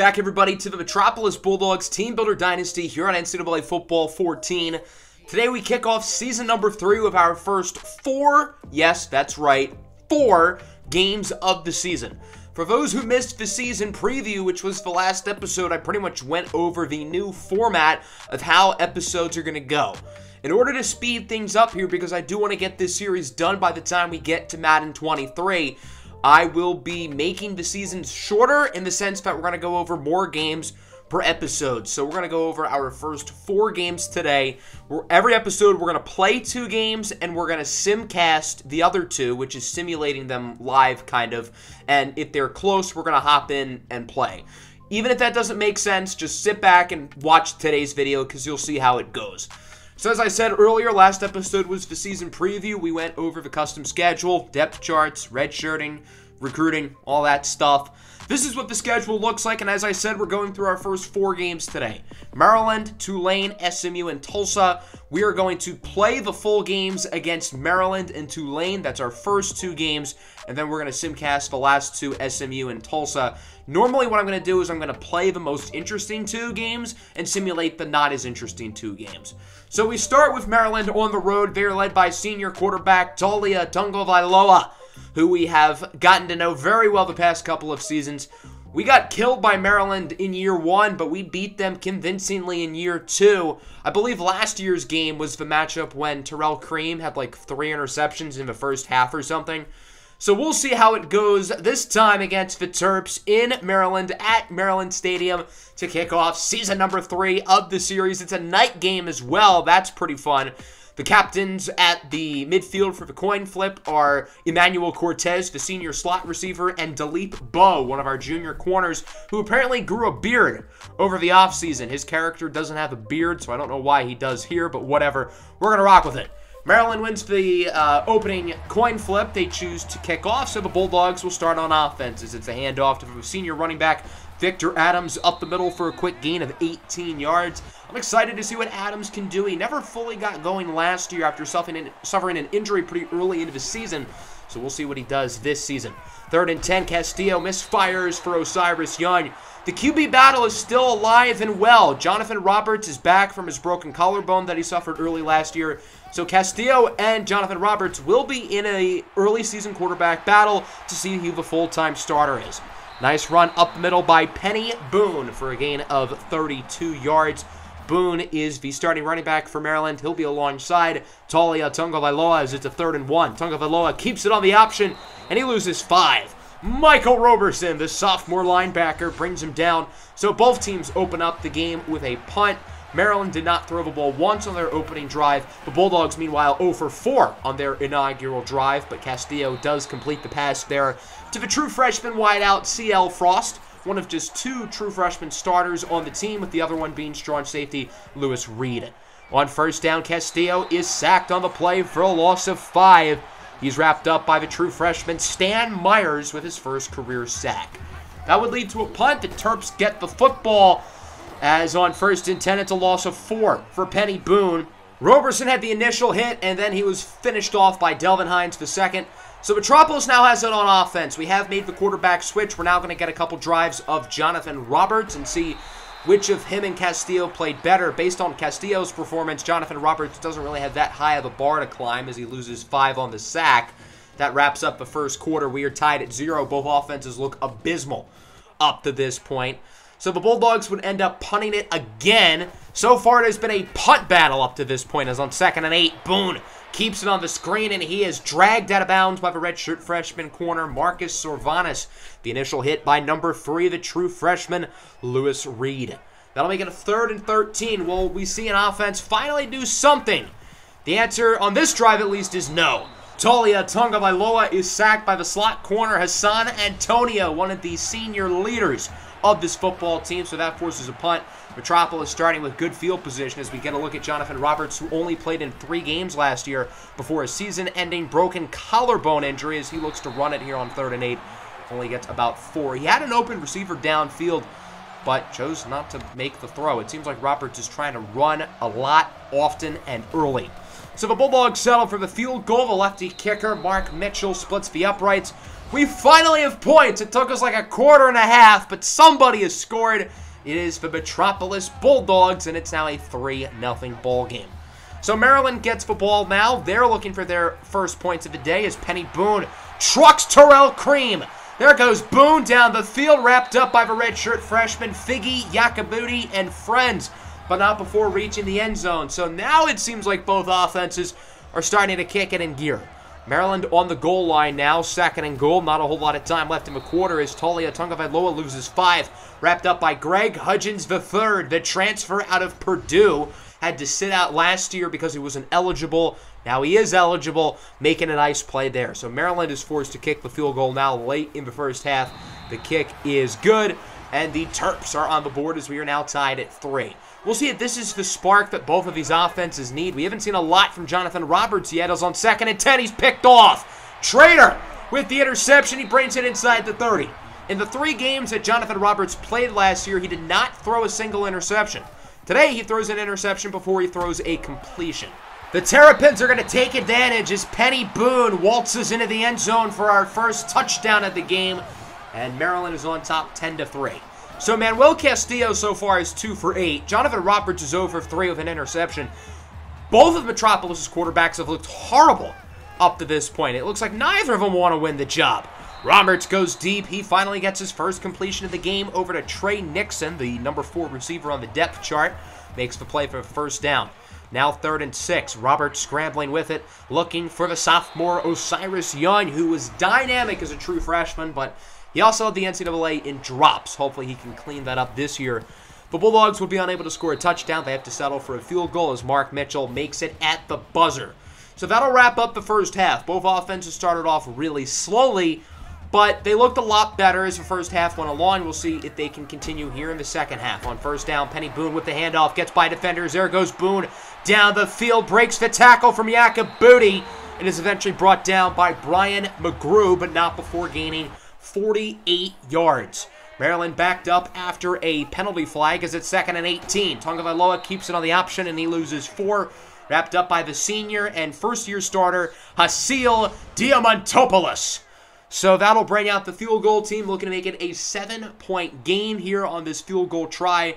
back, everybody, to the Metropolis Bulldogs Teambuilder Dynasty here on NCAA Football 14. Today we kick off season number 3 with our first 4, yes, that's right, 4 games of the season. For those who missed the season preview, which was the last episode, I pretty much went over the new format of how episodes are going to go. In order to speed things up here, because I do want to get this series done by the time we get to Madden 23, I will be making the seasons shorter in the sense that we're going to go over more games per episode. So we're going to go over our first 4 games today. Every episode, we're going to play 2 games, and we're going to simcast the other 2, which is simulating them live, kind of. And if they're close, we're going to hop in and play. Even if that doesn't make sense, just sit back and watch today's video, because you'll see how it goes. So as I said earlier, last episode was the season preview. We went over the custom schedule, depth charts, redshirting, recruiting, all that stuff. This is what the schedule looks like, and as I said, we're going through our first 4 games today. Maryland, Tulane, SMU, and Tulsa. We are going to play the full games against Maryland and Tulane. That's our first 2 games, and then we're going to simcast the last 2, SMU and Tulsa. Normally what I'm going to do is I'm going to play the most interesting 2 games and simulate the not as interesting 2 games. So we start with Maryland on the road. They're led by senior quarterback Taulia Tagovailoa, who we have gotten to know very well the past couple of seasons. We got killed by Maryland in year 1, but we beat them convincingly in year 2. I believe last year's game was the matchup when Terrell Cream had like 3 interceptions in the first half or something. So we'll see how it goes this time against the Terps in Maryland at Maryland Stadium to kick off season number 3 of the series. It's a night game as well. That's pretty fun. The captains at the midfield for the coin flip are Emmanuel Cortez, the senior slot receiver, and Dalip Bowe, one of our junior corners, who apparently grew a beard over the offseason. His character doesn't have a beard, so I don't know why he does here, but whatever. We're going to rock with it. Maryland wins the opening coin flip. They choose to kick off, so the Bulldogs will start on offense as it's a handoff to the senior running back, Victor Adams, up the middle for a quick gain of 18 yards. I'm excited to see what Adams can do. He never fully got going last year after suffering an injury pretty early into the season, so we'll see what he does this season. 3rd and 10, Castillo misfires for Osiris Young. The QB battle is still alive and well. Jonathan Roberts is back from his broken collarbone that he suffered early last year. So Castillo and Jonathan Roberts will be in a early season quarterback battle to see who the full-time starter is. Nice run up the middle by Penny Boone for a gain of 32 yards. Boone is the starting running back for Maryland. He'll be alongside Taulia Tagovailoa as it's a 3rd and 1. Tagovailoa keeps it on the option, and he loses 5. Michael Roberson, the sophomore linebacker, brings him down. So both teams open up the game with a punt. Maryland did not throw the ball once on their opening drive. The Bulldogs, meanwhile, 0 for 4 on their inaugural drive, but Castillo does complete the pass there to the true freshman wideout, C.L. Frost, one of just 2 true freshman starters on the team, with the other one being strong safety Lewis Reed. On 1st down, Castillo is sacked on the play for a loss of 5. He's wrapped up by the true freshman Stan Myers with his first career sack. That would lead to a punt. The Terps get the football, as on 1st and 10, it's a loss of 4 for Penny Boone. Roberson had the initial hit, and then he was finished off by Delvin Hines the second. So Metropolis now has it on offense. We have made the quarterback switch. We're now going to get a couple drives of Jonathan Roberts and see which of him and Castillo played better. Based on Castillo's performance, Jonathan Roberts doesn't really have that high of a bar to climb as he loses 5 on the sack. That wraps up the first quarter. We are tied at 0. Both offenses look abysmal up to this point. So the Bulldogs would end up punting it again. So far, it has been a punt battle up to this point, as on 2nd and 8, Boone keeps it on the screen, and he is dragged out of bounds by the redshirt freshman corner, Marcus Sorvanis. The initial hit by number 3, the true freshman, Lewis Reed. That'll make it a 3rd and 13. Will we see an offense finally do something? The answer, on this drive at least, is no. Taulia Tagovailoa is sacked by the slot corner, Hassan Antonio, one of the senior leaders of this football team, so that forces a punt. Metropolis starting with good field position as we get a look at Jonathan Roberts, who only played in 3 games last year before a season-ending broken collarbone injury, as he looks to run it here on 3rd and 8. Only gets about 4. He had an open receiver downfield, but chose not to make the throw. It seems like Roberts is trying to run a lot, often, and early. So the Bulldogs settle for the field goal. The lefty kicker, Mark Mitchell, splits the uprights. We finally have points. It took us like a quarter and a half, but somebody has scored. It is the Metropolis Bulldogs, and it's now a 3-0 ball game. So Maryland gets the ball now. They're looking for their first points of the day as Penny Boone trucks Terrell Cream. There goes Boone down the field, wrapped up by the redshirt freshman Figgy, Yacobuti, and friends, but not before reaching the end zone. So now it seems like both offenses are starting to kick it in gear. Maryland on the goal line now, 2nd and goal. Not a whole lot of time left in the quarter as Talia Tungavailoa loses 5. Wrapped up by Greg Hudgens III, the transfer out of Purdue. Had to sit out last year because he wasn't eligible. Now he is eligible, making a nice play there. So Maryland is forced to kick the field goal now late in the first half. The kick is good, and the Terps are on the board as we are now tied at 3. We'll see if this is the spark that both of these offenses need. We haven't seen a lot from Jonathan Roberts yet. As on 2nd and 10, he's picked off. Trader with the interception. He brings it inside the 30. In the 3 games that Jonathan Roberts played last year, he did not throw a single interception. Today, he throws an interception before he throws a completion. The Terrapins are going to take advantage as Penny Boone waltzes into the end zone for our first touchdown of the game. And Maryland is on top 10-3. So Manuel Castillo so far is 2 for 8. Jonathan Roberts is 0 for 3 with an interception. Both of Metropolis' quarterbacks have looked horrible up to this point. It looks like neither of them want to win the job. Roberts goes deep. He finally gets his first completion of the game over to Trey Nixon, the number 4 receiver on the depth chart. Makes the play for a first down. Now 3rd and 6. Roberts scrambling with it, looking for the sophomore Osiris Young, who was dynamic as a true freshman, but he also had the NCAA in drops. Hopefully he can clean that up this year. The Bulldogs will be unable to score a touchdown. They have to settle for a field goal as Mark Mitchell makes it at the buzzer. So that'll wrap up the first half. Both offenses started off really slowly, but they looked a lot better as the first half went along. We'll see if they can continue here in the second half. On first down, Penny Boone with the handoff, gets by defenders. There goes Boone down the field, breaks the tackle from Yacobuti, and is eventually brought down by Brian McGrew, but not before gaining 48 yards. Maryland backed up after a penalty flag as it's 2nd and 18. Tungavailoa keeps it on the option, and he loses 4. Wrapped up by the senior and first-year starter, Hasil Diamantopoulos. So that'll bring out the field goal team, looking to make it a 7-point gain here on this field goal try.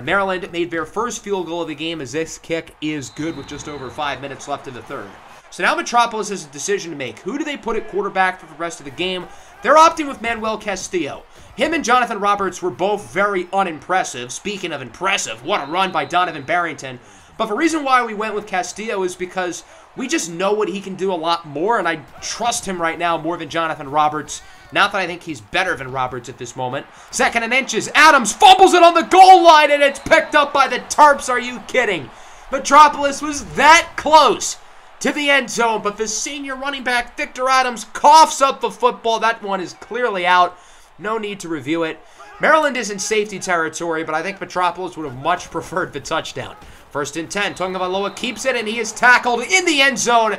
Maryland made their first field goal of the game as this kick is good with just over 5 minutes left in the third. So now Metropolis has a decision to make. Who do they put at quarterback for the rest of the game? They're opting with Manuel Castillo. Him and Jonathan Roberts were both very unimpressive. Speaking of impressive, what a run by Donovan Barrington. But the reason why we went with Castillo is because we just know what he can do a lot more, and I trust him right now more than Jonathan Roberts. Not that I think he's better than Roberts at this moment. 2nd and inches. Adams fumbles it on the goal line, and it's picked up by the Terps. Are you kidding? Metropolis was that close to the end zone, but the senior running back, Victor Adams, coughs up the football. That one is clearly out. No need to review it. Maryland is in safety territory, but I think Metropolis would have much preferred the touchdown. 1st and 10. Tungavailoa keeps it, and he is tackled in the end zone.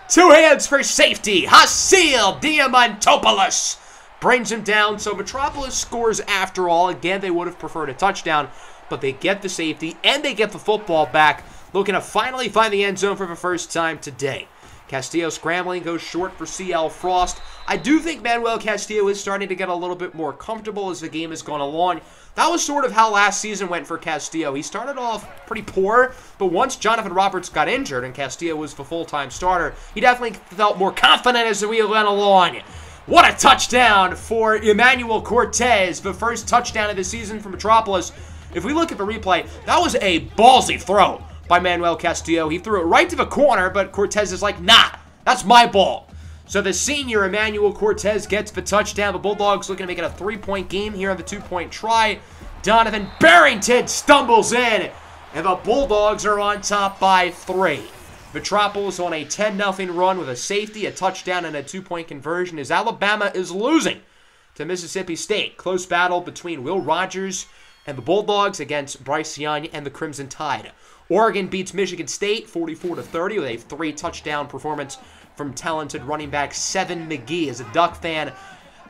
2 hands for safety. Hasil Diamantopoulos brings him down. So Metropolis scores after all. Again, they would have preferred a touchdown, but they get the safety, and they get the football back, looking to finally find the end zone for the first time today. Castillo scrambling, goes short for C.L. Frost. I do think Manuel Castillo is starting to get a little bit more comfortable as the game has gone along. That was sort of how last season went for Castillo. He started off pretty poor, but once Jonathan Roberts got injured and Castillo was the full-time starter, he definitely felt more confident as we went along. What a touchdown for Emmanuel Cortez, the first touchdown of the season for Metropolis. If we look at the replay, that was a ballsy throw by Manuel Castillo. He threw it right to the corner, but Cortez is like, nah, that's my ball. So the senior Emmanuel Cortez gets the touchdown. The Bulldogs looking to make it a 3-point game here on the 2-point try. Donovan Barrington stumbles in, and the Bulldogs are on top by 3. Metropolis on a 10-0 run with a safety, a touchdown, and a 2-point conversion as Alabama is losing to Mississippi State. Close battle between Will Rogers and the Bulldogs against Bryce Young and the Crimson Tide. Oregon beats Michigan State 44-30 with a 3-touchdown performance from talented running back Seven McGee. As a Duck fan,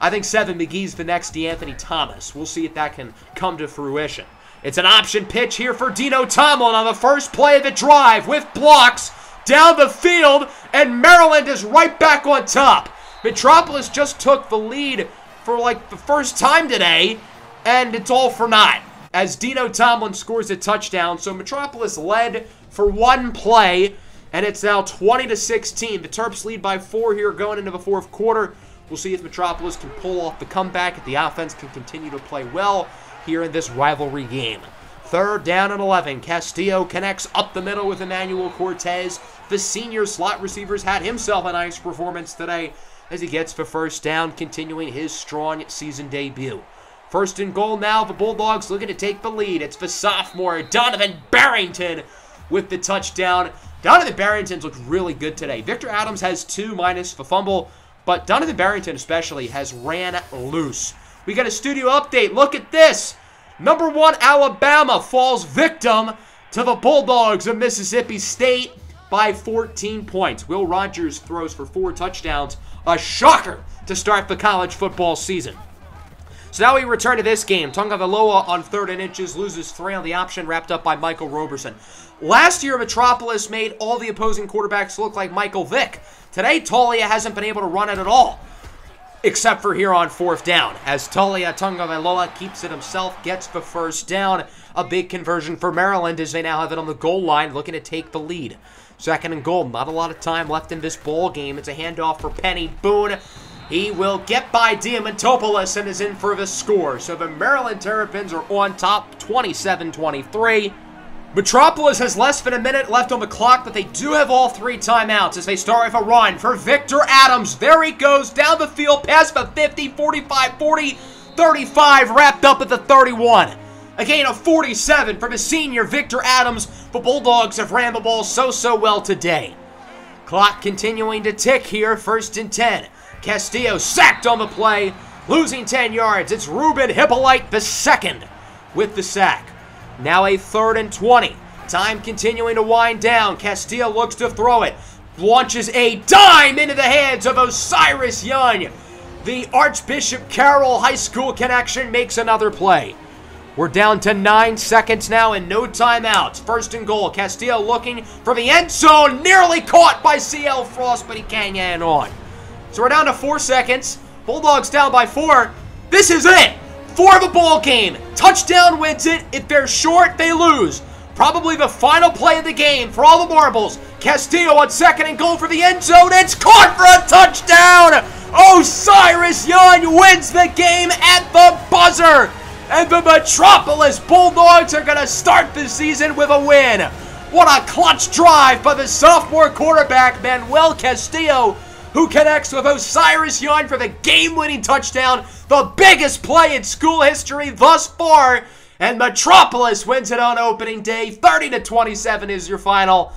I think Seven McGee's the next DeAnthony Thomas. We'll see if that can come to fruition. It's an option pitch here for Dino Tomlin on the first play of the drive with blocks down the field, and Maryland is right back on top. Metropolis just took the lead for like the first time today, and it's all for naught as Dino Tomlin scores a touchdown. So Metropolis led for one play, and it's now 20-16. The Terps lead by 4 here going into the fourth quarter. We'll see if Metropolis can pull off the comeback, if the offense can continue to play well here in this rivalry game. 3rd down and 11. Castillo connects up the middle with Emmanuel Cortez. The senior slot receivers had himself a nice performance today as he gets the first down, continuing his strong season debut. 1st and goal now. The Bulldogs looking to take the lead. It's the sophomore Donovan Barrington with the touchdown. Donovan Barrington's looked really good today. Victor Adams has 2 minus the fumble, but Donovan Barrington especially has ran loose. We got a studio update. Look at this. Number 1 Alabama falls victim to the Bulldogs of Mississippi State by 14 points. Will Rogers throws for 4 touchdowns. A shocker to start the college football season. So now we return to this game. Tagovailoa on 3rd and inches loses 3 on the option, wrapped up by Michael Roberson. Last year, Metropolis made all the opposing quarterbacks look like Michael Vick. Today, Talia hasn't been able to run it at all, except for here on 4th down, as Talia Tagovailoa keeps it himself, gets the first down. A big conversion for Maryland as they now have it on the goal line, looking to take the lead. 2nd and goal. Not a lot of time left in this ball game. It's a handoff for Penny Boone. He will get by Diamantopoulos and is in for the score. So the Maryland Terrapins are on top, 27-23. Metropolis has less than a minute left on the clock, but they do have all 3 timeouts as they start with a run for Victor Adams. There he goes down the field, past the 50, 45, 40, 35, wrapped up at the 31. A gain of 47 for the senior Victor Adams. The Bulldogs have ran the ball so well today. Clock continuing to tick here, 1st and 10. Castillo sacked on the play, losing 10 yards. It's Ruben Hippolyte the second with the sack. Now a 3rd and 20. Time continuing to wind down. Castillo looks to throw it. Launches a dime into the hands of Osiris Young. The Archbishop Carroll High School connection makes another play. We're down to 9 seconds now and no timeouts. 1st and goal. Castillo looking for the end zone. Nearly caught by C.L. Frost, but he can't get on. So we're down to 4 seconds. Bulldogs down by 4. This is it for the ball game. Touchdown wins it. If they're short, they lose. Probably the final play of the game for all the marbles. Castillo on 2nd and goal for the end zone. It's caught for a touchdown. Osiris Young wins the game at the buzzer. And the Metropolis Bulldogs are going to start the season with a win. What a clutch drive by the sophomore quarterback, Manuel Castillo, who connects with Osiris Young for the game-winning touchdown, the biggest play in school history thus far, and Metropolis wins it on opening day. 30-27 is your final.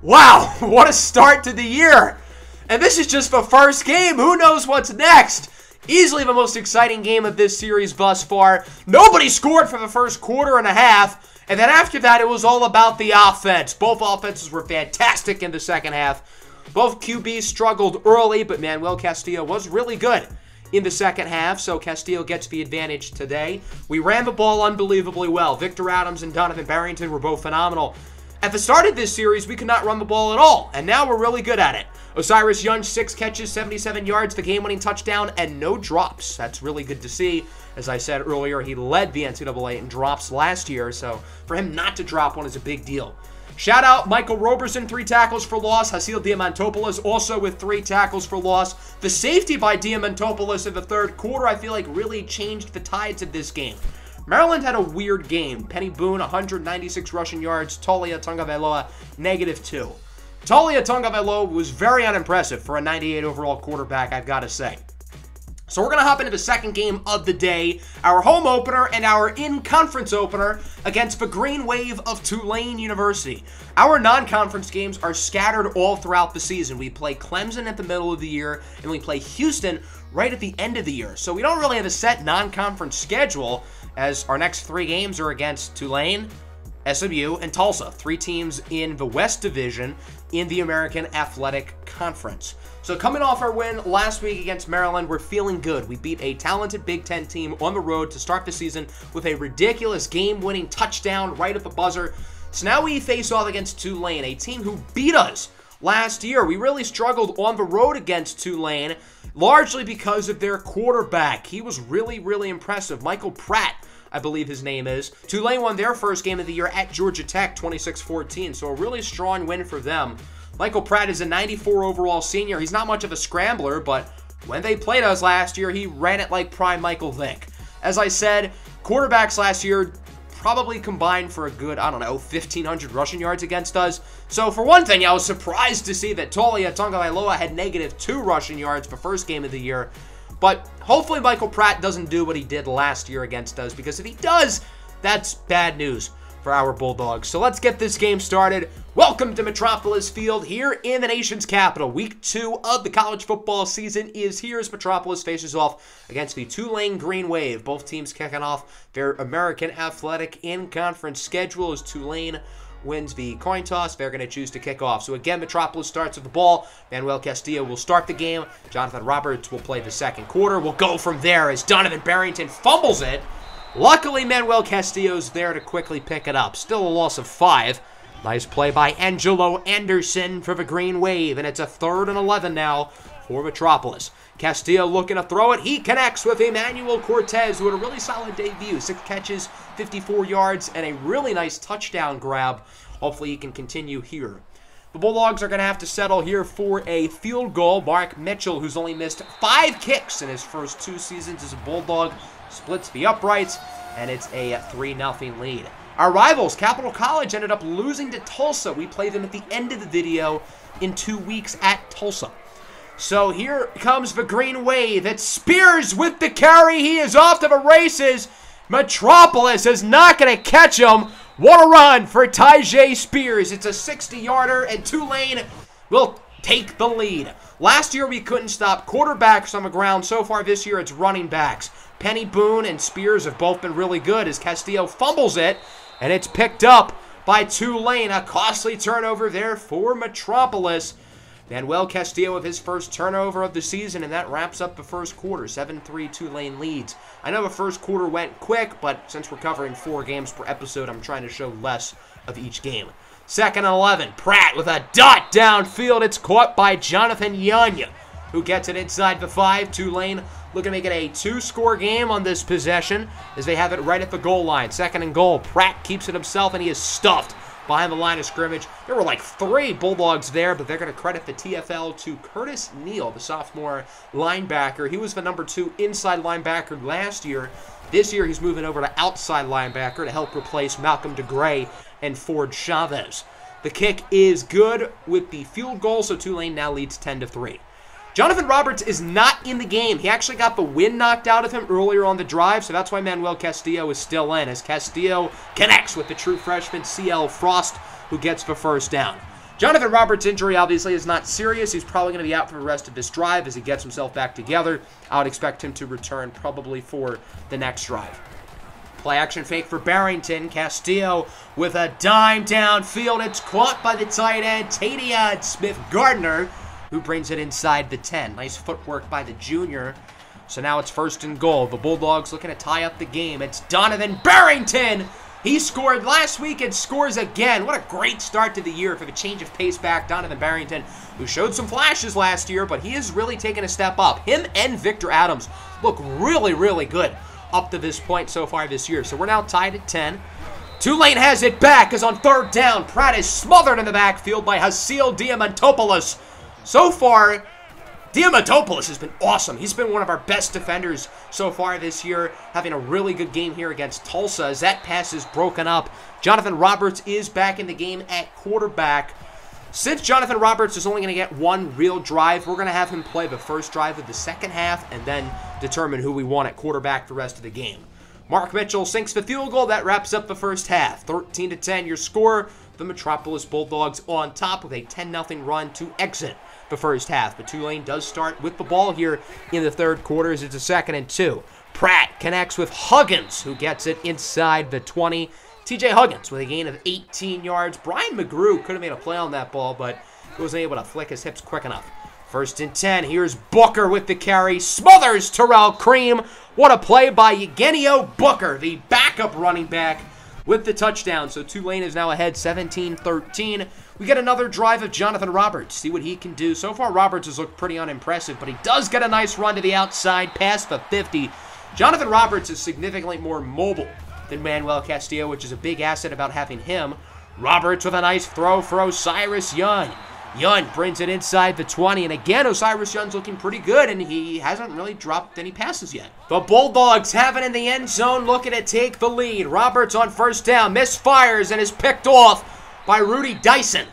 Wow, what a start to the year. And this is just the first game. Who knows what's next? Easily the most exciting game of this series thus far. Nobody scored for the first quarter and a half, and then after that, it was all about the offense. Both offenses were fantastic in the second half. Both QBs struggled early, but Manuel Castillo was really good in the second half, so Castillo gets the advantage today. We ran the ball unbelievably well. Victor Adams and Donovan Barrington were both phenomenal. At the start of this series, we could not run the ball at all, and now we're really good at it. Osiris Young, 6 catches, 77 yards, the game-winning touchdown, and no drops. That's really good to see. As I said earlier, he led the NCAA in drops last year, so for him not to drop one is a big deal. Shout out Michael Roberson, 3 tackles for loss. Hasil Diamantopoulos also with 3 tackles for loss. The safety by Diamantopoulos in the 3rd quarter, I feel like, really changed the tides of this game. Maryland had a weird game. Penny Boone, 196 rushing yards. Talia Tagovailoa, -2. Talia Tagovailoa was very unimpressive for a 98 overall quarterback, I've got to say. So we're going to hop into the second game of the day, our home opener and our in-conference opener against the Green Wave of Tulane University. Our non-conference games are scattered all throughout the season. We play Clemson at the middle of the year, and we play Houston right at the end of the year. So we don't really have a set non-conference schedule, as our next 3 games are against Tulane, SMU, and Tulsa, 3 teams in the West Division in the American Athletic Conference. So coming off our win last week against Maryland, we're feeling good. We beat a talented Big Ten team on the road to start the season with a ridiculous game-winning touchdown right at the buzzer. So now we face off against Tulane, a team who beat us last year. We really struggled on the road against Tulane, largely because of their quarterback. He was really, really impressive. Michael Pratt, I believe his name is. Tulane won their first game of the year at Georgia Tech, 26-14, so a really strong win for them. Michael Pratt is a 94 overall senior. He's not much of a scrambler, but when they played us last year, he ran it like prime Michael Vick. As I said, quarterbacks last year probably combined for a good, 1,500 rushing yards against us. So for one thing, I was surprised to see that Taulia Tagovailoa had -2 rushing yards for first game of the year. But hopefully Michael Pratt doesn't do what he did last year against us, because if he does, that's bad news for our Bulldogs. So let's get this game started. Welcome to Metropolis Field here in the nation's capital. Week 2 of the college football season is here as Metropolis faces off against the Tulane Green Wave. Both teams kicking off their American Athletic in-conference schedule as Tulane wins the coin toss. They're going to choose to kick off. So again, Metropolis starts with the ball. Manuel Castillo will start the game. Jonathan Roberts will play the second quarter. We'll go from there as Donovan Barrington fumbles it. Luckily, Manuel Castillo's there to quickly pick it up. Still a loss of 5. Nice play by Angelo Anderson for the Green Wave, and it's a 3rd and 11 now for Metropolis. Castillo looking to throw it. He connects with Emmanuel Cortez, who had a really solid debut. 6 catches, 54 yards, and a really nice touchdown grab. Hopefully he can continue here. The Bulldogs are going to have to settle here for a field goal. Mark Mitchell, who's only missed 5 kicks in his first 2 seasons as a Bulldog, splits the uprights, and it's a 3-0 lead. Our rivals, Capital College, ended up losing to Tulsa. We play them at the end of the video in 2 weeks at Tulsa. So here comes the Green Wave. It's Spears with the carry. He is off to the races. Metropolis is not going to catch him. What a run for Tyjae Spears. It's a 60-yarder, and Tulane will take the lead. Last year, we couldn't stop quarterbacks on the ground. So far this year, it's running backs. Penny Boone and Spears have both been really good as Castillo fumbles it, and it's picked up by Tulane. A costly turnover there for Metropolis. Manuel Castillo with his first turnover of the season, and that wraps up the first quarter. 7-3 Tulane leads. I know the first quarter went quick, but since we're covering 4 games per episode, I'm trying to show less of each game. 2nd and 11. Pratt with a dot downfield. It's caught by Jonathan Young, who gets it inside the 5. Tulane looking to make it a 2-score game on this possession as they have it right at the goal line. 2nd and goal. Pratt keeps it himself, and he is stuffed behind the line of scrimmage. There were like 3 Bulldogs there, but they're going to credit the TFL to Curtis Neal, the sophomore linebacker. He was the number 2 inside linebacker last year. This year, he's moving over to outside linebacker to help replace Malcolm DeGray and Ford Chavez. The kick is good with the field goal, so Tulane now leads 10-3. Jonathan Roberts is not in the game. He actually got the wind knocked out of him earlier on the drive, so that's why Manuel Castillo is still in, as Castillo connects with the true freshman CL Frost, who gets the first down. Jonathan Roberts' injury obviously is not serious. He's probably going to be out for the rest of this drive as he gets himself back together. I would expect him to return probably for the next drive. Play action fake for Barrington. Castillo with a dime downfield. It's caught by the tight end, Tadiad Smith-Gardner, who brings it inside the 10. Nice footwork by the junior. So now it's 1st and goal. The Bulldogs looking to tie up the game. It's Donovan Barrington. He scored last week and scores again. What a great start to the year for the change of pace back. Donovan Barrington, who showed some flashes last year, but he has really taken a step up. Him and Victor Adams look really, really good up to this point so far this year. So we're now tied at 10. Tulane has it back as on 3rd down. Pratt is smothered in the backfield by Hasil Diamantopoulos. So far, Diamantopoulos has been awesome. He's been one of our best defenders so far this year, having a really good game here against Tulsa as that pass is broken up. Jonathan Roberts is back in the game at quarterback. Since Jonathan Roberts is only going to get 1 real drive, we're going to have him play the first drive of the second half and then determine who we want at quarterback the rest of the game. Mark Mitchell sinks the field goal. That wraps up the first half. 13-10 your score. The Metropolis Bulldogs on top with a 10-0 run to exit the first half. But Tulane does start with the ball here in the 3rd quarter as it's a 2nd and 2. Pratt connects with Huggins, who gets it inside the 20. TJ Huggins with a gain of 18 yards. Brian McGrew could have made a play on that ball, but he wasn't able to flick his hips quick enough. 1st and 10. Here's Booker with the carry. Smothers Terrell Cream. What a play by Eugenio Booker, the backup running back with the touchdown. So Tulane is now ahead 17-13. We get another drive of Jonathan Roberts. See what he can do. So far, Roberts has looked pretty unimpressive, but he does get a nice run to the outside, past the 50. Jonathan Roberts is significantly more mobile than Manuel Castillo, which is a big asset about having him. Roberts with a nice throw for Osiris Young. Young brings it inside the 20, and again, Osiris Young's looking pretty good, and he hasn't really dropped any passes yet. The Bulldogs have it in the end zone, looking to take the lead. Roberts on first down, misfires, and is picked off by Rudy Dyson.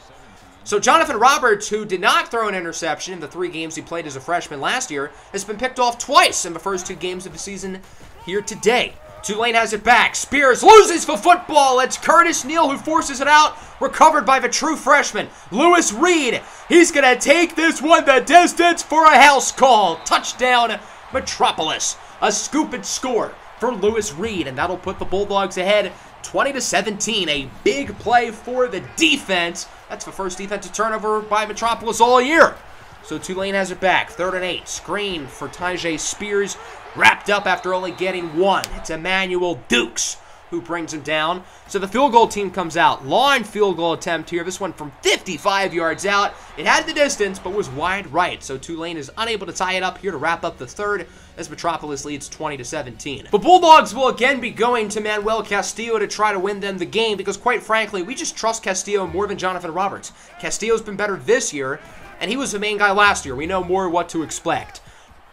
So Jonathan Roberts, who did not throw an interception in the 3 games he played as a freshman last year, has been picked off twice in the first 2 games of the season here today. Tulane has it back. Spears loses the football. It's Curtis Neal who forces it out. Recovered by the true freshman, Lewis Reed. He's going to take this one the distance for a house call. Touchdown, Metropolis. A scoop and score for Lewis Reed, and that'll put the Bulldogs ahead 20-17. A big play for the defense. That's the first defensive turnover by Metropolis all year. So Tulane has it back. 3rd and 8. Screen for Tyjae Spears. Wrapped up after only getting 1. It's Emmanuel Dukes who brings him down. So the field goal team comes out. Long field goal attempt here. This one from 55 yards out. It had the distance, but was wide right. So Tulane is unable to tie it up here to wrap up the 3rd as Metropolis leads 20-17. The Bulldogs will again be going to Manuel Castillo to try to win them the game because, quite frankly, we just trust Castillo more than Jonathan Roberts. Castillo's been better this year, and he was the main guy last year. We know more what to expect.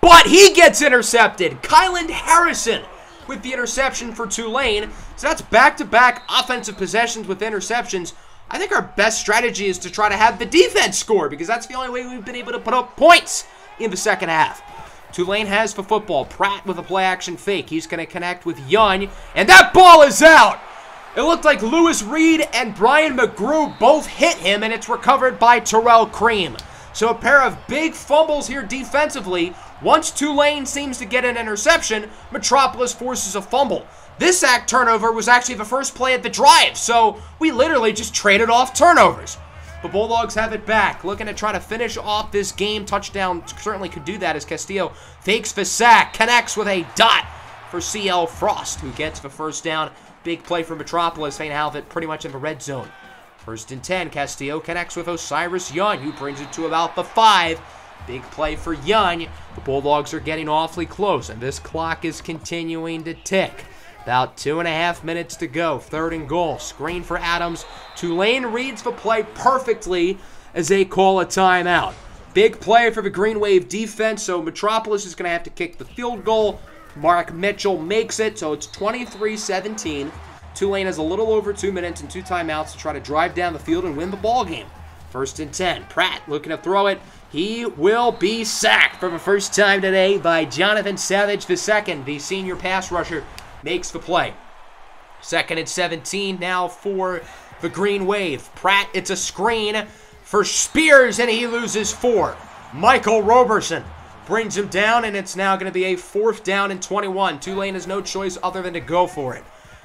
But he gets intercepted. Kylan Harrison with the interception for Tulane. So that's back-to-back offensive possessions with interceptions. I think our best strategy is to try to have the defense score because that's the only way we've been able to put up points in the second half. Tulane has the football. Pratt with a play-action fake. He's going to connect with Young, and that ball is out. It looked like Lewis Reed and Brian McGrew both hit him, and it's recovered by Terrell Cream. So a pair of big fumbles here defensively. Once Tulane seems to get an interception, Metropolis forces a fumble. This sack turnover was actually the first play of the drive, so we literally just traded off turnovers. The Bulldogs have it back, looking to try to finish off this game. Touchdown certainly could do that as Castillo fakes the sack, connects with a dot for CL Frost, who gets the first down. Big play for Metropolis. They have it pretty much in the red zone. 1st and 10, Castillo connects with Osiris Young, who brings it to about the 5. Big play for Young. The Bulldogs are getting awfully close, and this clock is continuing to tick. About 2.5 minutes to go. 3rd and goal. Screen for Adams. Tulane reads the play perfectly as they call a timeout. Big play for the Green Wave defense, so Metropolis is going to have to kick the field goal. Mark Mitchell makes it, so it's 23-17. Tulane has a little over 2 minutes and 2 timeouts to try to drive down the field and win the ball game. 1st and 10. Pratt looking to throw it. He will be sacked for the first time today by Jonathan Savage II. The senior pass rusher makes the play. 2nd and 17 now for the Green Wave. Pratt, it's a screen for Spears, and he loses 4. Michael Roberson brings him down, and it's now going to be a 4th down and 21. Tulane has no choice other than to go for it.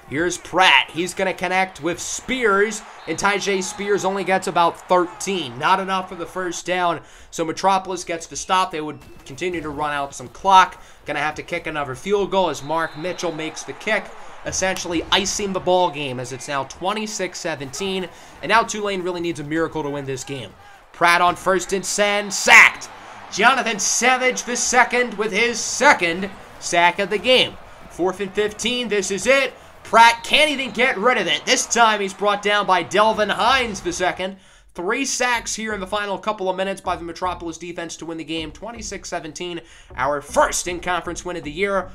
Here's Pratt. He's going to connect with Spears, and Tyjae Spears only gets about 13. Not enough for the first down, so Metropolis gets the stop. They would continue to run out some clock. Going to have to kick another field goal as Mark Mitchell makes the kick, essentially icing the ball game as it's now 26-17, and now Tulane really needs a miracle to win this game. Pratt on 1st and 10, sacked. Jonathan Savage II with his 2nd sack of the game. 4th and 15, this is it. Pratt can't even get rid of it. This time he's brought down by Delvin Hines II. 3 sacks here in the final couple of minutes by the Metropolis defense to win the game. 26-17, our first in-conference win of the year.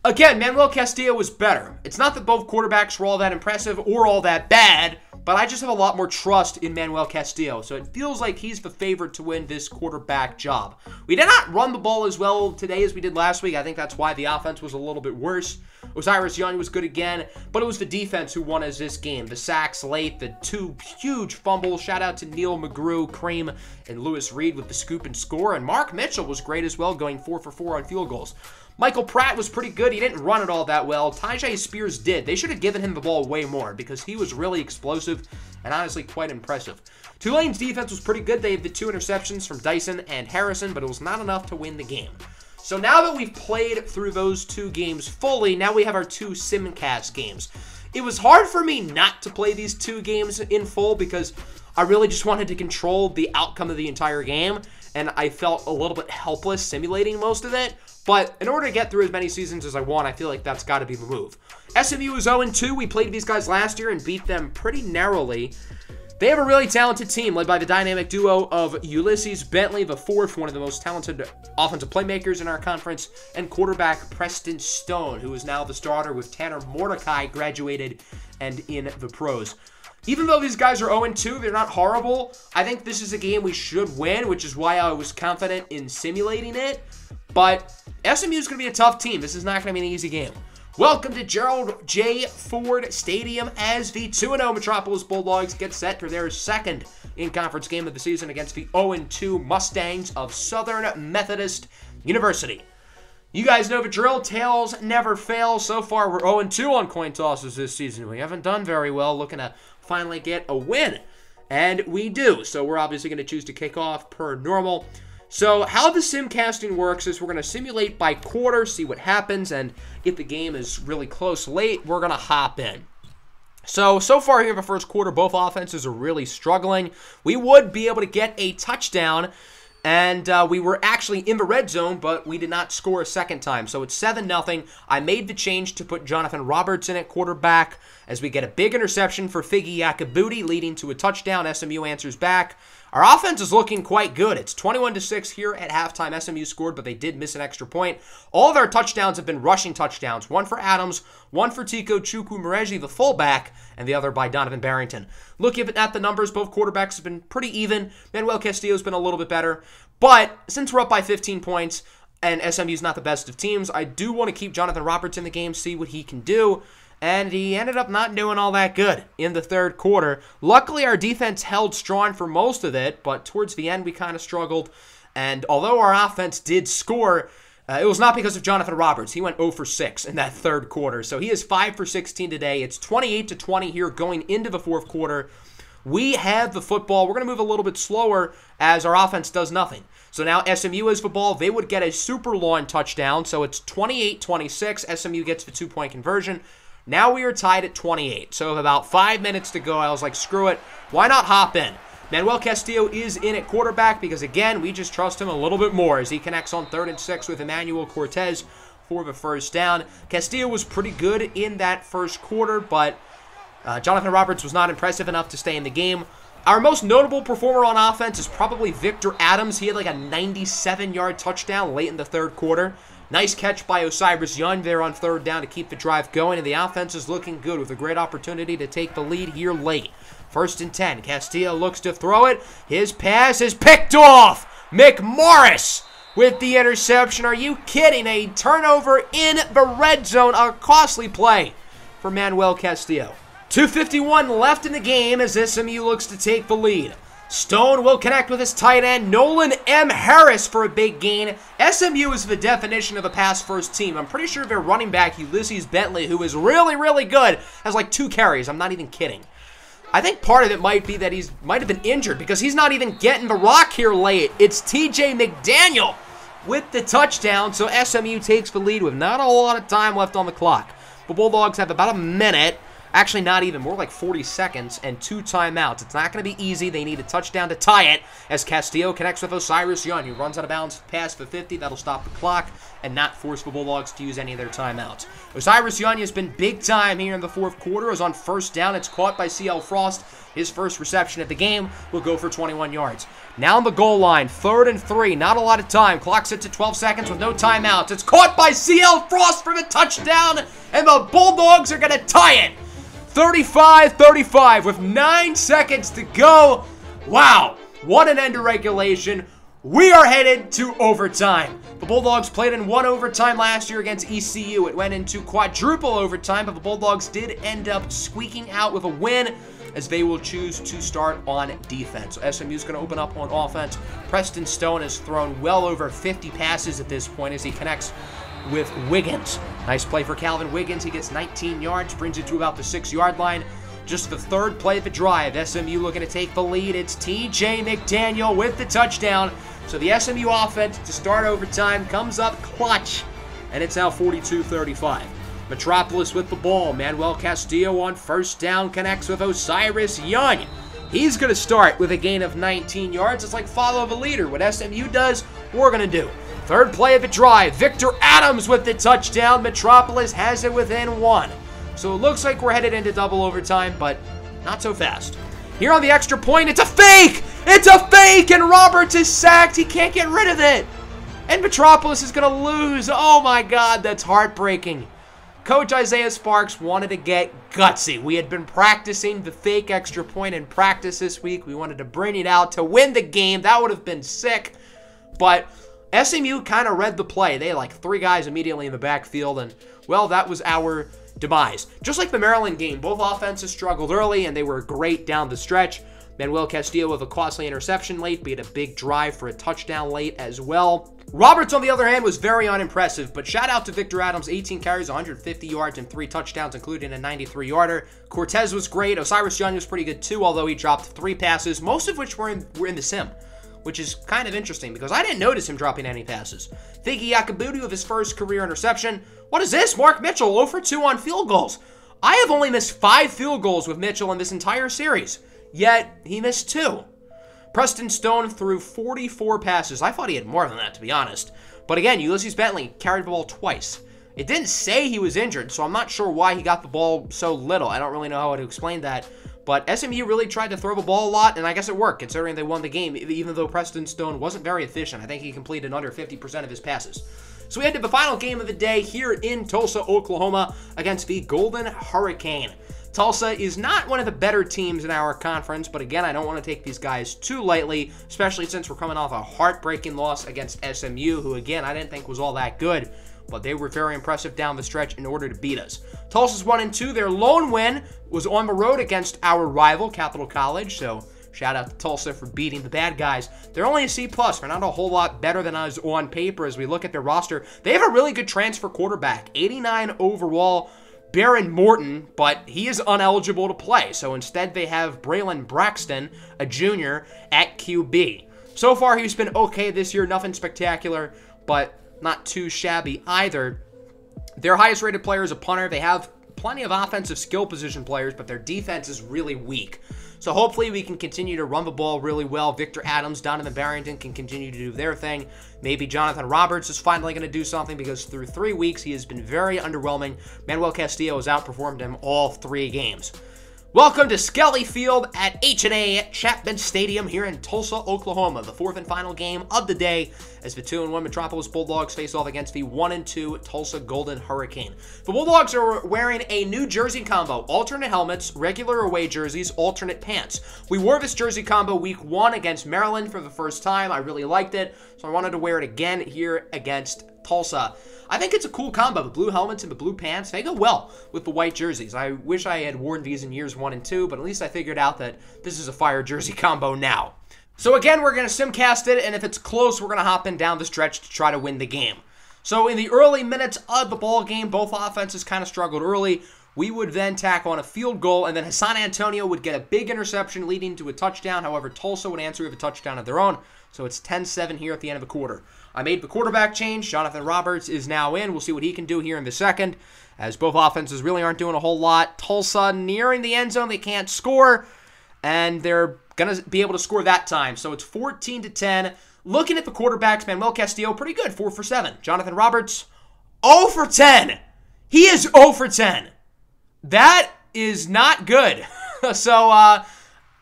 Again, Manuel Castillo was better. It's not that both quarterbacks were all that impressive or all that bad, but I just have a lot more trust in Manuel Castillo, so it feels like he's the favorite to win this quarterback job. We did not run the ball as well today as we did last week. I think that's why the offense was a little bit worse. Osiris Young was good again, but it was the defense who won us this game. The sacks late, the 2 huge fumbles. Shout out to Neil McGrew, Cream, and Lewis Reed with the scoop and score, and Mark Mitchell was great as well, going 4 for 4 on field goals. Michael Pratt was pretty good. He didn't run it all that well. Tyjae Spears did. They should have given him the ball way more because he was really explosive and honestly quite impressive. Tulane's defense was pretty good. They had the 2 interceptions from Dyson and Harrison, but it was not enough to win the game. So now that we've played through those 2 games fully, now we have our 2 simcast games. It was hard for me not to play these 2 games in full because I really just wanted to control the outcome of the entire game, and I felt a little bit helpless simulating most of it. But in order to get through as many seasons as I want, I feel like that's got to be the move. SMU is 0-2. We played these guys last year and beat them pretty narrowly. They have a really talented team led by the dynamic duo of Ulysses Bentley IV, one of the most talented offensive playmakers in our conference, and quarterback Preston Stone, who is now the starter with Tanner Mordecai graduated and in the pros. Even though these guys are 0-2, they're not horrible. I think this is a game we should win, which is why I was confident in simulating it. But SMU is going to be a tough team. This is not going to be an easy game. Welcome to Gerald J. Ford Stadium as the 2-0 Metropolis Bulldogs get set for their second in-conference game of the season against the 0-2 Mustangs of Southern Methodist University. You guys know the drill. Tails never fail. So far, we're 0-2 on coin tosses this season. We haven't done very well, looking to finally get a win. And we do. So we're obviously going to choose to kick off per normal. So how the simcasting works is we're going to simulate by quarter, see what happens, and if the game is really close late, we're going to hop in. So far here in the first quarter, both offenses are really struggling. We would be able to get a touchdown, and we were actually in the red zone, but we did not score a second time. So it's 7-0. I made the change to put Jonathan Roberts in at quarterback as we get a big interception for Figgy Yakabuti, leading to a touchdown. SMU answers back. Our offense is looking quite good. It's 21-6 here at halftime. SMU scored, but they did miss an extra point. All of our touchdowns have been rushing touchdowns. One for Adams, one for Tico Chukwumereji, the fullback, and the other by Donovan Barrington. Looking at the numbers, both quarterbacks have been pretty even. Manuel Castillo's been a little bit better. But since we're up by 15 points and SMU's not the best of teams, I do want to keep Jonathan Roberts in the game, see what he can do. And he ended up not doing all that good in the third quarter. Luckily, our defense held strong for most of it, but towards the end, we kind of struggled. And although our offense did score, it was not because of Jonathan Roberts. He went 0 for 6 in that third quarter. So he is 5 for 16 today. It's 28-20 here going into the fourth quarter. We have the football. We're going to move a little bit slower as our offense does nothing. So now SMU has the ball. They would get a super long touchdown. So it's 28-26. SMU gets the 2-point conversion. Now we are tied at 28. So with about 5 minutes to go, I was like, screw it. Why not hop in? Manuel Castillo is in at quarterback because, again, we just trust him a little bit more as he connects on 3rd and 6 with Emmanuel Cortez for the first down. Castillo was pretty good in that first quarter, but Jonathan Roberts was not impressive enough to stay in the game. Our most notable performer on offense is probably Victor Adams. He had like a 97-yard touchdown late in the third quarter. Nice catch by Osiris Young there on 3rd down to keep the drive going, and the offense is looking good with a great opportunity to take the lead here late. 1st and 10. Castillo looks to throw it. His pass is picked off. McMorris with the interception. Are you kidding? A turnover in the red zone. A costly play for Manuel Castillo. 2:51 left in the game as SMU looks to take the lead. Stone will connect with his tight end, Nolan M. Harris, for a big gain. SMU is the definition of a pass-first team. I'm pretty sure their running back, Ulysses Bentley, who is really, really good, has like 2 carries. I'm not even kidding. I think part of it might be that might have been injured because he's not even getting the rock here late. It's TJ McDaniel with the touchdown, so SMU takes the lead with not a whole lot of time left on the clock. The Bulldogs have about a minute. Actually, not even. More like 40 seconds and 2 timeouts. It's not going to be easy. They need a touchdown to tie it as Castillo connects with Osiris Young, who runs out of bounds past the 50. That'll stop the clock and not force the Bulldogs to use any of their timeouts. Osiris Young has been big time here in the fourth quarter. It was on 1st down. It's caught by CL Frost. His first reception of the game will go for 21 yards. Now on the goal line, 3rd and 3. Not a lot of time. Clock sits at 12 seconds with no timeouts. It's caught by CL Frost for the touchdown, and the Bulldogs are going to tie it. 35-35 with 9 seconds to go. Wow, what an end to regulation. We are headed to overtime. The Bulldogs played in 1 overtime last year against ECU. It went into quadruple overtime, but the Bulldogs did end up squeaking out with a win as they will choose to start on defense. So SMU is going to open up on offense. Preston Stone has thrown well over 50 passes at this point as he connects with Wiggins. Nice play for Calvin Wiggins. He gets 19 yards, brings it to about the 6-yard line. Just the 3rd play of the drive. SMU looking to take the lead. It's TJ McDaniel with the touchdown. So the SMU offense to start overtime comes up clutch, and it's now 42-35. Metropolis with the ball. Manuel Castillo on first down connects with Osiris Young. He's going to start with a gain of 19 yards. It's like follow the leader. What SMU does, we're going to do. Third play of the drive. Victor Adams with the touchdown. Metropolis has it within 1. So it looks like we're headed into double overtime, but not so fast. Here on the extra point, it's a fake! It's a fake, and Roberts is sacked. He can't get rid of it. And Metropolis is going to lose. Oh my God, that's heartbreaking. Coach Isaiah Sparks wanted to get gutsy. We had been practicing the fake extra point in practice this week. We wanted to bring it out to win the game. That would have been sick. But SMU kind of read the play. They had like 3 guys immediately in the backfield, and, well, that was our demise. Just like the Maryland game, both offenses struggled early, and they were great down the stretch. Manuel Castillo with a costly interception late, but he had a big drive for a touchdown late as well. Roberts, on the other hand, was very unimpressive, but shout out to Victor Adams, 18 carries, 150 yards, and 3 touchdowns, including a 93-yarder. Cortez was great. Osiris Young was pretty good too, although he dropped 3 passes, most of which were in the sim, which is kind of interesting because I didn't notice him dropping any passes. Figgy Yakabudu with his first career interception. What is this? Mark Mitchell, 0 for 2 on field goals. I have only missed 5 field goals with Mitchell in this entire series, yet he missed 2. Preston Stone threw 44 passes. I thought he had more than that, to be honest. But again, Ulysses Bentley carried the ball twice. It didn't say he was injured, so I'm not sure why he got the ball so little. I don't really know how to explain that. But SMU really tried to throw the ball a lot, and I guess it worked, considering they won the game, even though Preston Stone wasn't very efficient. I think he completed under 50% of his passes. So we head to the final game of the day here in Tulsa, Oklahoma, against the Golden Hurricane. Tulsa is not one of the better teams in our conference, but again, I don't want to take these guys too lightly, especially since we're coming off a heartbreaking loss against SMU, who again, I didn't think was all that good, but they were very impressive down the stretch in order to beat us. Tulsa's 1-2. Their lone win was on the road against our rival, Capital College, so shout out to Tulsa for beating the bad guys. They're only a C+. They're not a whole lot better than us on paper as we look at their roster. They have a really good transfer quarterback, 89 overall, Baron Morton, but he is ineligible to play. So instead they have Braylon Braxton, a junior, at QB. So far he's been okay this year, nothing spectacular, but not too shabby either. Their highest rated player is a punter. They have plenty of offensive skill position players, but their defense is really weak. So hopefully we can continue to run the ball really well. Victor Adams, Donovan Barrington can continue to do their thing. Maybe Jonathan Roberts is finally going to do something because through 3 weeks he has been very underwhelming. Manuel Castillo has outperformed him all 3 games. Welcome to Skelly Field at H&A Chapman Stadium here in Tulsa, Oklahoma. The 4th and final game of the day as the 2-1 Metropolis Bulldogs face off against the 1-2 Tulsa Golden Hurricane. The Bulldogs are wearing a new jersey combo, alternate helmets, regular away jerseys, alternate pants. We wore this jersey combo week 1 against Maryland for the first time. I really liked it, so I wanted to wear it again here against Tulsa. I think it's a cool combo. The blue helmets and the blue pants, they go well with the white jerseys. I wish I had worn these in years 1 and 2, but at least I figured out that this is a fire jersey combo now. So again, we're going to simcast it, and if it's close, we're going to hop in down the stretch to try to win the game. So in the early minutes of the ball game, both offenses kind of struggled early. We would then tack on a field goal, and then Hassan Antonio would get a big interception leading to a touchdown. However, Tulsa would answer with a touchdown of their own, so it's 10-7 here at the end of the quarter. I made the quarterback change. Jonathan Roberts is now in. We'll see what he can do here in the second, as both offenses really aren't doing a whole lot. Tulsa nearing the end zone. They can't score, and they're going to be able to score that time. So it's 14-10. Looking at the quarterbacks, Manuel Castillo, pretty good, 4 for 7. Jonathan Roberts, 0 for 10. He is 0 for 10. That is not good. So,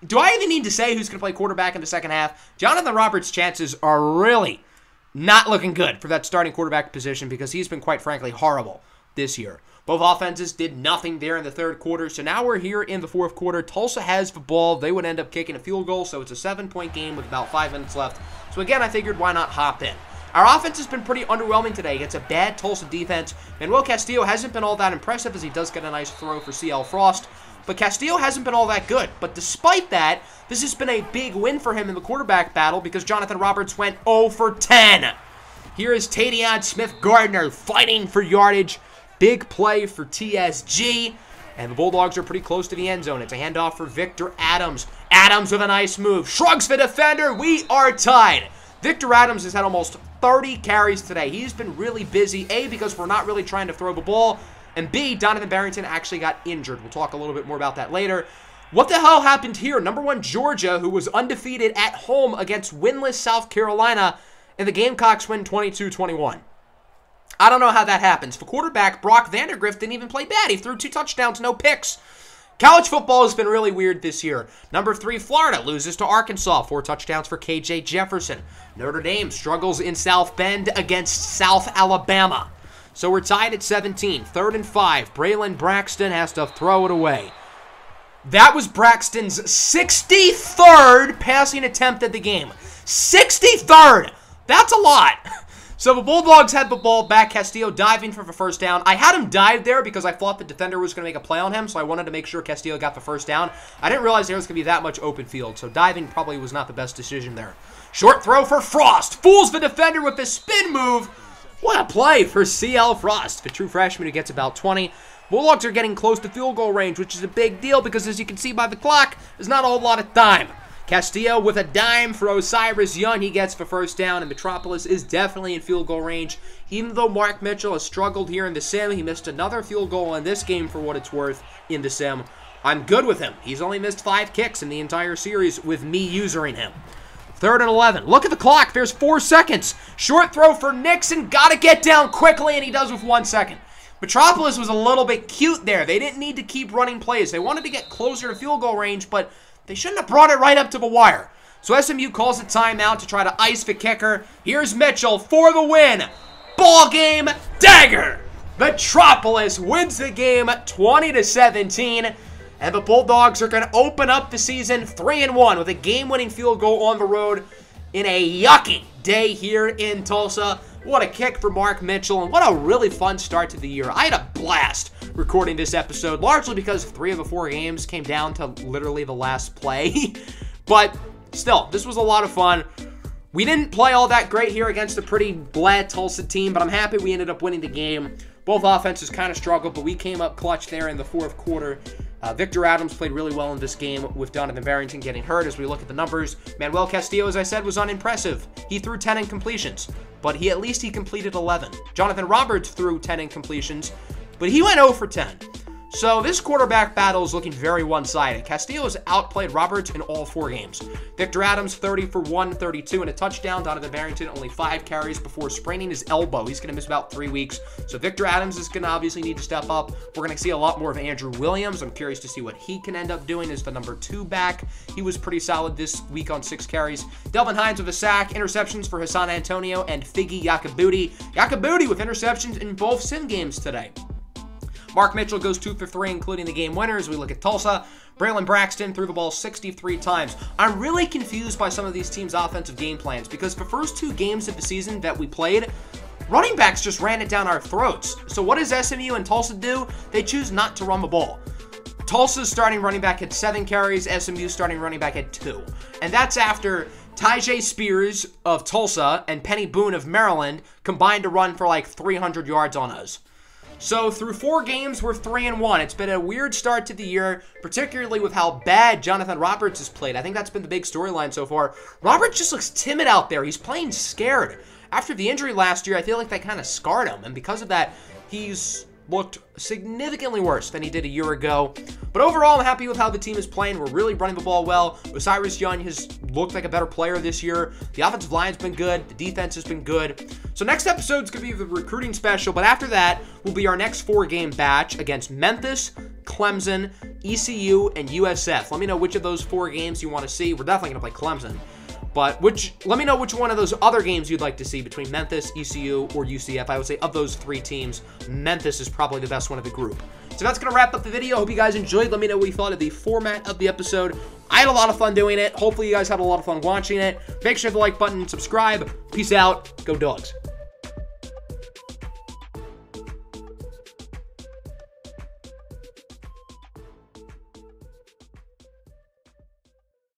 do I even need to say who's going to play quarterback in the second half? Jonathan Roberts' chances are really not looking good for that starting quarterback position because he's been, quite frankly, horrible this year. Both offenses did nothing there in the third quarter, so now we're here in the fourth quarter. Tulsa has the ball. They would end up kicking a field goal, so it's a 7-point game with about 5 minutes left. So again, I figured why not hop in. Our offense has been pretty underwhelming today. It's a bad Tulsa defense. Manuel Castillo hasn't been all that impressive as he does get a nice throw for CL Frost. But Castillo hasn't been all that good. But despite that, this has been a big win for him in the quarterback battle because Jonathan Roberts went 0 for 10. Here is Tadion Smith-Gardner fighting for yardage. Big play for TSG. And the Bulldogs are pretty close to the end zone. It's a handoff for Victor Adams. Adams with a nice move. Shrugs the defender. We are tied. Victor Adams has had almost 30 carries today. He's been really busy, A, because we're not really trying to throw the ball, And B, Donovan Barrington actually got injured. We'll talk a little bit more about that later. What the hell happened here? Number 1, Georgia, who was undefeated at home against winless South Carolina, and the Gamecocks win 22-21. I don't know how that happens. For quarterback, Brock Vandagriff didn't even play bad. He threw 2 touchdowns, no picks. College football has been really weird this year. Number 3, Florida loses to Arkansas. 4 touchdowns for KJ Jefferson. Notre Dame struggles in South Bend against South Alabama. So we're tied at 17. 3rd and 5. Braylon Braxton has to throw it away. That was Braxton's 63rd passing attempt at the game. 63rd! That's a lot! So the Bulldogs had the ball back. Castillo diving for the first down. I had him dive there because I thought the defender was going to make a play on him, so I wanted to make sure Castillo got the first down. I didn't realize there was going to be that much open field, so diving probably was not the best decision there. Short throw for Frost. Fools the defender with the spin move. What a play for CL Frost, the true freshman who gets about 20. Bulldogs are getting close to field goal range, which is a big deal because, as you can see by the clock, there's not a whole lot of time. Castillo with a dime for Osiris Young. He gets the first down, and Metropolis is definitely in field goal range. Even though Mark Mitchell has struggled here in the sim, he missed another field goal in this game for what it's worth in the sim. I'm good with him. He's only missed 5 kicks in the entire series with me usering him. 3rd and 11. Look at the clock. There's 4 seconds. Short throw for Nixon. Got to get down quickly, and he does with 1 second. Metropolis was a little bit cute there. They didn't need to keep running plays. They wanted to get closer to field goal range, but they shouldn't have brought it right up to the wire. So SMU calls a timeout to try to ice the kicker. Here's Mitchell for the win. Ball game dagger. Metropolis wins the game 20-17. And the Bulldogs are going to open up the season 3-1 with a game-winning field goal on the road in a yucky day here in Tulsa. What a kick for Mark Mitchell, and what a really fun start to the year. I had a blast recording this episode, largely because 3 of the 4 games came down to literally the last play. But still, this was a lot of fun. We didn't play all that great here against a pretty bland Tulsa team, but I'm happy we ended up winning the game. Both offenses kind of struggled, but we came up clutch there in the 4th quarter. Victor Adams played really well in this game with Donovan Barrington getting hurt. As we look at the numbers, Manuel Castillo, as I said, was unimpressive. He threw 10 incompletions, but at least he completed 11. Jonathan Roberts threw 10 incompletions, but he went 0 for 10. So this quarterback battle is looking very one-sided. Castillo has outplayed Roberts in all 4 games. Victor Adams, 30 for 132 and a touchdown. Donovan Barrington, only 5 carries before spraining his elbow. He's going to miss about 3 weeks. So Victor Adams is going to obviously need to step up. We're going to see a lot more of Andrew Williams. I'm curious to see what he can end up doing as the number 2 back. He was pretty solid this week on 6 carries. Delvin Hines with a sack, interceptions for Hassan Antonio, and Figgy Yakabuti. Yakabuti with interceptions in both sim games today. Mark Mitchell goes 2 for 3, including the game winners. We look at Tulsa. Braylon Braxton threw the ball 63 times. I'm really confused by some of these teams' offensive game plans because the first 2 games of the season that we played, running backs just ran it down our throats. So what does SMU and Tulsa do? They choose not to run the ball. Tulsa's starting running back had 7 carries. SMU's starting running back had 2. And that's after Tyjae Spears of Tulsa and Penny Boone of Maryland combined to run for like 300 yards on us. So through 4 games, we're 3-1. It's been a weird start to the year, particularly with how bad Jonathan Roberts has played. I think that's been the big storyline so far. Roberts just looks timid out there. He's playing scared. After the injury last year, I feel like that kind of scarred him, and because of that, he's looked significantly worse than he did a year ago. But overall, I'm happy with how the team is playing. We're really running the ball well. Osiris Young has looked like a better player this year. The offensive line's been good. The defense has been good. So next episode's going to be the recruiting special, but after that will be our next 4-game batch against Memphis, Clemson, ECU, and USF. Let me know which of those 4 games you want to see. We're definitely going to play Clemson. But let me know which one of those other games you'd like to see between Memphis, ECU, or UCF. I would say of those 3 teams, Memphis is probably the best one of the group. So that's going to wrap up the video. Hope you guys enjoyed. Let me know what you thought of the format of the episode. I had a lot of fun doing it. Hopefully you guys had a lot of fun watching it. Make sure to hit the like button and subscribe. Peace out. Go Dogs.